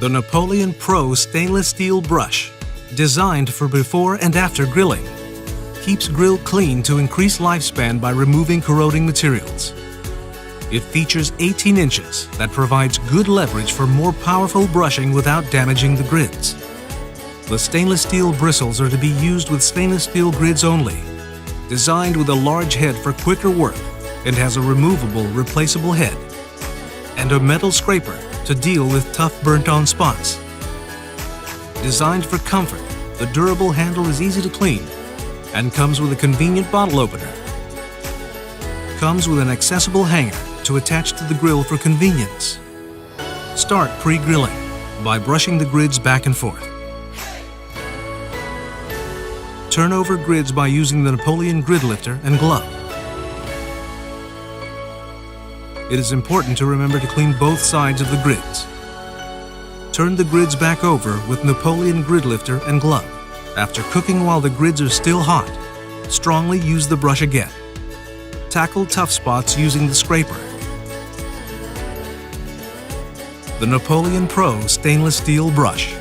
The Napoleon Pro stainless steel brush, designed for before and after grilling, keeps grill clean to increase lifespan by removing corroding materials. It features 18 inches that provides good leverage for more powerful brushing without damaging the grids. The stainless steel bristles are to be used with stainless steel grids only, designed with a large head for quicker work and has a removable, replaceable head, and a metal scraper to deal with tough burnt-on spots. Designed for comfort, the durable handle is easy to clean and comes with a convenient bottle opener. Comes with an accessible hanger to attach to the grill for convenience. Start pre-grilling by brushing the grids back and forth. Turn over grids by using the Napoleon grid lifter and glove. It is important to remember to clean both sides of the grids. Turn the grids back over with Napoleon grid lifter and glove. After cooking while the grids are still hot, strongly use the brush again. Tackle tough spots using the scraper. The Napoleon Pro stainless steel brush.